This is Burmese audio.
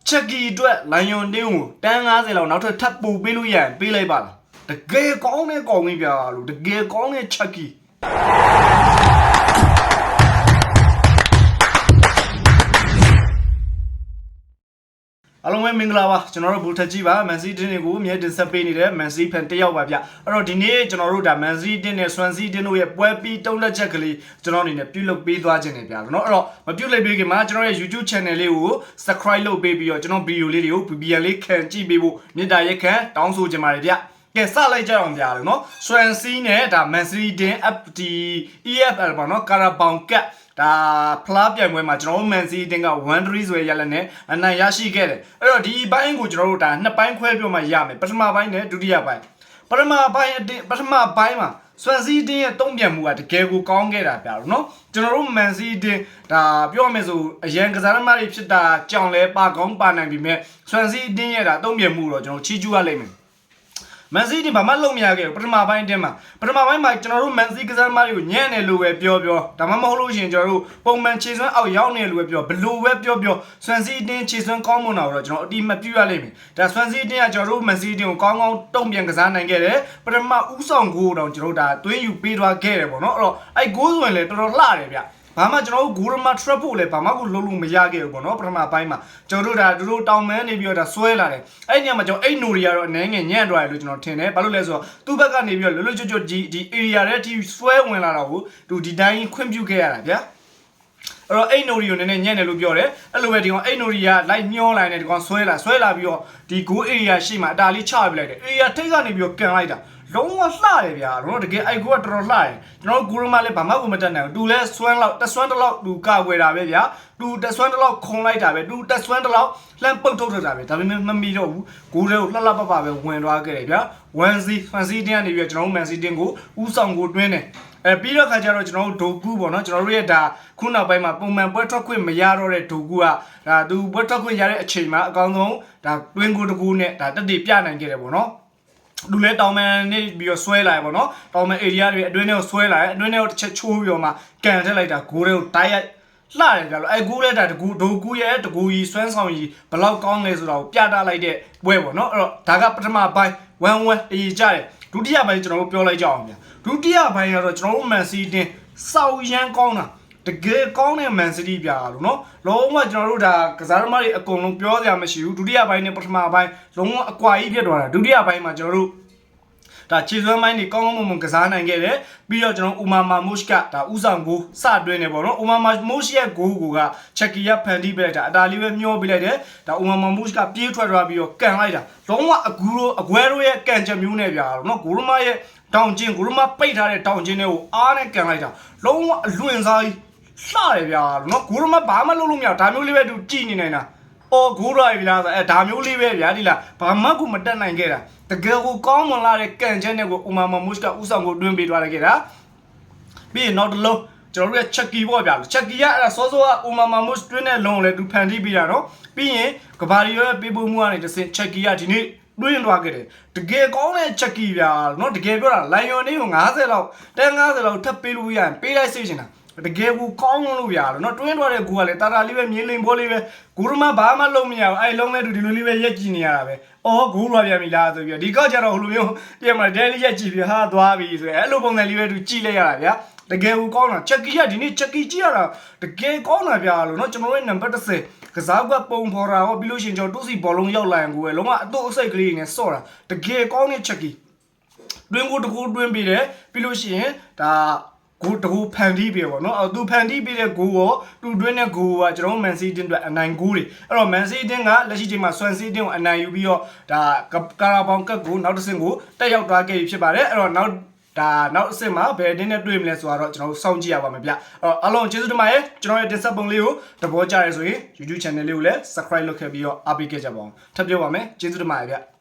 ချက်ကြီးအတွက်လိုင်ယွန်တင်းကိုတန်း90လောက်နောက်ထပ်ထပ်ပို့ပေးလို့ရရင်ပေးလိုက်ပါလားတကယ်ကောင်းတဲ့ကောင်ကြီးပြလို့တကယ်ကောင်းတဲ့ချက်ကြီးအားလုံးပဲမင်္ဂလာပါကျွန်တော်တို့ဘူထက်ကြီးပါမန်စီတင်းတွေကိုအမြဲတင်ဆက်ပေးနေတဲ့မန်စီဖန်တယောက်ပါဗျအဲ့တော့ဒီနေ့ကျွန်တော်တို့ဒါမန်စီတင်းနဲ့ဆွမ်စီတင်းတို့ရဲ့ပွဲပြီးတုံးလက်ချက်ကလေးကျွန်တော်အနေနဲ့ပြုလုပ်ပေးသွားခြင်းနေဗျာเนาะအဲ့တော့မပြုလုပ်ပေးခင်မှာကျွန်တော်ရဲ့ YouTube channel လေးကို subscribe လုပ်ပေးပြီးတော့ကျွန်တော်ဗီဒီယိုလေးတွေကို VPN လေးခံကြည့်ပေးဖို့မေတ္တာရက်ခံတောင်းဆိုချင်ပါတယ်ဗျကဲစလိုက်ကြအောင်ဗျာလို့เนาะဆွမ်စီနဲ့ဒါမန်စီတင်း FD EFL ပေါ့เนาะကာရာဘောင်ကတ်ဒါဖလားပြိုင်ပွဲမှာကျွန်တော်တို့မန်စီတင်းက1-3ဆိုရရလက်နဲ့အနိုင်ရရှိခဲ့တယ်အဲ့တော့ဒီဘိုင်းကိုကျွန်တော်တို့ဒါနှစ်ပိုင်းခွဲပြောမှရမယ်ပထမပိုင်းနဲ့ဒုတိယပိုင်းပထမပိုင်းမှာဆွမ်စီတင်းရဲ့တုံ့ပြန်မှုကတကယ်ကိုကောင်းခဲ့တာပြတော့เนาะကျွန်တော်တို့မန်စီတင်းဒါပြောရမယ်ဆိုအရန်ကစားသမားတွေဖြစ်တာကြောင်လဲပါကောင်းပါနိုင်ပြီမဲ့ဆွမ်စီတင်းရဲ့ဒါတုံ့ပြန်မှုတော့ကျွန်တော်ချီးကျူးရလိမ့်မယ်မန်စီတီဘာမှလုံးမရခဲ့ဘူးပထမပိုင်းတင်းမှာကျွန်တော်တို့မန်စီကစားသမားတွေကိုညံ့တယ်လို့ပဲပြောဒါမှမဟုတ်လို့ရှိရင်ကျွန်တော်တို့ပုံမှန်ခြေစွမ်းအောက်ရောက်နေတယ်လို့ပဲပြောဘလို့ပဲပြောဆွမ်စီတင်းခြေစွမ်းကောင်းမွန်တာတော့ကျွန်တော်အတိမပြုရလိမ့်မယ်ဒါဆွမ်စီတင်းကကျွန်တော်တို့မန်စီတင်းကိုကောင်းတုံ့ပြန်ကစားနိုင်ခဲ့တယ်ပထမဦးဆောင်ဂိုးတော့ကျွန်တော်တို့ဒါသွင်းယူပေးသွားခဲ့တယ်ပေါ့နော်အဲ့တော့အဲ့ဂိုးဆိုရင်လည်းတော်တော်လှတယ်ဗျဘာမှကျွန်တော်တို့ဂိုးရမ trap ဖို့လည်းဘာမှကိုလုံးလို့မရခဲ့ဘူးပေါ့နော်ပထမပိုင်းမှာကျွန်တော်တို့ဒါတို့တောင်မန်းနေပြီးတော့ဒါဆွဲလာတယ်အဲ့ညမှာကျွန်တော်အဲ့နိုရီကတော့အနေငယ်ညံ့သွားတယ်လို့ကျွန်တော်ထင်တယ်ဘာလို့လဲဆိုတော့သူ့ဘက်ကနေပြီးတော့လွတ်ကျွတ်ဒီ area ထဲထိဆွဲဝင်လာတော့သူဒီတိုင်းခွင့်ပြုခဲ့ရတာဗျာအဲ့တော့အိတ်နိုရီကိုနည်းနည်းညံ့တယ်လို့ပြောတယ်အဲ့လိုပဲဒီကောင်အိတ်နိုရီကလိုက်မျောလိုက်တယ်ဒီကောင်ဆွဲလာပြီးတော့ဒီ goal area ရှိမှအတားလေးချပြလိုက်တယ် area ထိပ်ကနေပြီးတော့ကန်လိုက်တာလုံးဝလှတယ်ဗျာတော့တကယ်အိုက်ကိုကတော်တော်လှတယ်ကျွန်တော်တို့ဂိုရမလည်းဘာမှကိုမတက်နိုင်ဘူးသူလဲဆွမ်းလောက်တက်ဆွမ်းတလောက်သူကဝယ်တာပဲဗျာသူတက်ဆွမ်းတလောက်ခုံလိုက်တာပဲသူတက်ဆွမ်းတလောက်လှမ်းပုတ်ထုတ်ထတာပဲဒါပေမဲ့မမီတော့ဘူးဂိုးတွေကိုလှပပဲဝင်သွားခဲ့တယ်ဗျာ1-0 ဖန်စီတင်းကနေပြီးတော့ကျွန်တော်တို့မန်စီတင်းကိုဦးဆောင်ကိုတွင်းတယ်ပြီးတော့ခါကျတော့ကျွန်တော်တို့ဒိုကူပေါ့နော်ကျွန်တော်တို့ရဲ့ဒါခုနောက်ပိုင်းမှာပုံမှန်ပွဲထွက်ခွင့်မရတော့တဲ့ဒိုကူကဒါသူပွဲထွက်ခွင့်ရတဲ့အချိန်မှာအကောင်းဆုံးဒါတွင်းကိုတကူနဲ့ဒါတက်တည်ပြနိုင်ခဲ့တယ်ပေါ့နော်လူလဲတောင်မန်နေပြီးတော့ဆွဲလာရပေါ့နော်တောင်မန် area တွေအတွင်းထဲကိုဆွဲလာတယ်အတွင်းထဲကိုတစ်ချက်ချိုးပြီးတော့မှကန်ထက်လိုက်တာဂိုးတွေကိုတိုက်ရိုက်လှတယ်ကြလို့အဲဂိုးလဲတာဒိုကူရဲ့တကူကြီးစွမ်းဆောင်ကြီးဘယ်လောက်ကောင်းလဲဆိုတာကိုပြတာလိုက်တဲ့ပွဲပေါ့နော်အဲ့တော့ဒါကပထမပိုင်း1-1တည်ကြတယ်ဒုတိယပိုင်းကျွန်တော်တို့ပြောလိုက်ကြအောင်ဗျာဒုတိယပိုင်းကတော့ကျွန်တော်တို့မန်စီတင်းစောက်ရမ်းကောင်းတာတကယ်ကောင်းတဲ့မန်စီးတီးပြာလို့နော်လုံးဝကျွန်တော်တို့ဒါကစားသမားတွေအကုန်လုံးပြောစရာမရှိဘူးဒုတိယပိုင်းနဲ့ပထမပိုင်းလုံးဝအကွာကြီးဖြစ်သွားတာဒုတိယပိုင်းမှာကျွန်တော်တို့ဒါခြေစွမ်းပိုင်းတွေကောင်းကောင်းမွန်ကစားနိုင်ခဲ့တယ်ပြီးတော့ကျွန်တော်ဥမာမာမုရှ်ကဒါဥဆောင်ကိုစတွင်းနေပေါ့နော်ဥမာမာမုရှ်ရဲ့ဂိုးကိုကချက်ကြီးကဖန်တီးပေးလိုက်တာအတားလေးပဲမျောပေးလိုက်တယ်ဒါဥမာမာမုရှ်ကပြေးထွက်သွားပြီးတော့ကန်လိုက်တာလုံးဝအကွဲတို့ရဲ့ကန်ချက်မျိုးနဲ့ပြာလို့နော်ဂိုရမရဲ့တောင်ကျင်းဂိုရမပိတ်ထားတဲ့တောင်ကျင်းတွေကိုအားနဲ့ကန်လိုက်တာလုံးဝအလွင်စားကြီးလှတယ်ဗျာနော်ဂိုရမဘာမှလုပ်လို့မရဒါမျိုးလေးပဲသူကြည်နေနိုင်တာအော်ဂိုးရိုက်ဗျာဆိုဒါမျိုးလေးပဲဗျာဒီလားဘာမှကိုမတက်နိုင်ခဲ့တာတကယ်ကိုကောင်းမွန်လာတဲ့ကန်ချက်နဲ့ကိုဥမာမမုရှ်ကဥဆောင်ကိုတွင်းပေးသွားလိုက်ခဲ့တာပြီးရင်နောက်တစ်လုံးကျွန်တော်တို့ရဲ့ချက်ကီပေါ့ဗျာချက်ကီကအဲ့ဒါစောစောကဥမာမမုရှ်တွင်းနဲ့လုံးလေသူဖန်တီးပေးတာနော်ပြီးရင်ကဘာရီရဲ့ပေးပို့မှုကနေတစ်ဆင့်ချက်ကီကဒီနေ့တွင်းသွားခဲ့တယ်တကယ်ကောင်းတဲ့ချက်ကီဗျာနော်တကယ်ပြောတာလိုင်ယွန်လေးကို90လောက်တန်း90လောက်ထပ်ပေးလို့ရရင်ပေးလိုက်စေချင်တာတကယ်ကိုကောင်းလို့ရလို့နော်တွင်းသွားတဲ့ကိုကလည်းတာတာလေးပဲမြင်းလိန်ဘောလေးပဲဂိုးရမဘာမှလုံးမရဘူးအဲ့လုံးလဲသူဒီလိုလေးပဲရက်ကြည့်နေရတာပဲအော်ဂိုးလွှာပြန်ပြီလားဆိုပြီးဒီကောက်ကျတော့ဟိုလိုမျိုးပြန်မလားဒဲလေးရက်ကြည့်ပြီးဟာသွားပြီဆိုရင်အဲ့လိုပုံစံလေးပဲသူကြည့်လိုက်ရတာဗျာတကယ်ကိုကောင်းတာချက်ကီကဒီနေ့ချက်ကီကြည့်ရတာတကယ်ကောင်းတာဗျာလို့နော်ကျွန်တော်ရဲ့နံပါတ်30ကစားကွက်ပုံဖော်တာဟောပြီးလို့ရှိရင်ကျွန်တော်တူးစီဘောလုံးရောက်လာရင်ကိုပဲလုံးဝအတော့အစိတ်ကလေးနဲ့စော့တာတကယ်ကောင်းတဲ့ချက်ကီတွင်းကိုတကူတွင်းပြီးတယ်ပြီးလို့ရှိရင်ဒါဂိုးတကူဖန်တီးပေးပေါ့နော်သူဖန်တီးပေးတဲ့ဂိုးရောသူတွင်းတဲ့ဂိုးကကျွန်တော်မန်စီတင်းအတွက်အနိုင်ဂိုးတွေအဲ့တော့မန်စီတင်းကလက်ရှိချိန်မှာဆွမ်စီတင်းကိုအနိုင်ယူပြီးတော့ဒါကာရာဘောင်ကတ်ကိုနောက်တစ်ဆင့်ကိုတက်ရောက်သွားခဲ့ပြီဖြစ်ပါတယ်အဲ့တော့နောက်အဆင့်မှာဘယ်တင်းနဲ့တွေ့မလဲဆိုတော့ကျွန်တော်တို့စောင့်ကြည့်ရပါမယ်ဗျအဲ့တော့အားလုံးကျေးဇူးတင်ပါတယ်ကျွန်တော်ရဲ့တင်ဆက်ပုံလေးကိုသဘောကျရဆိုရင် YouTube channel လေးကိုလည်း subscribe လုပ်ခဲ့ပြီးတော့အားပေးခဲ့ကြပါအောင်ထပ်ပြောပါမယ်ကျေးဇူးတင်ပါတယ်ဗျ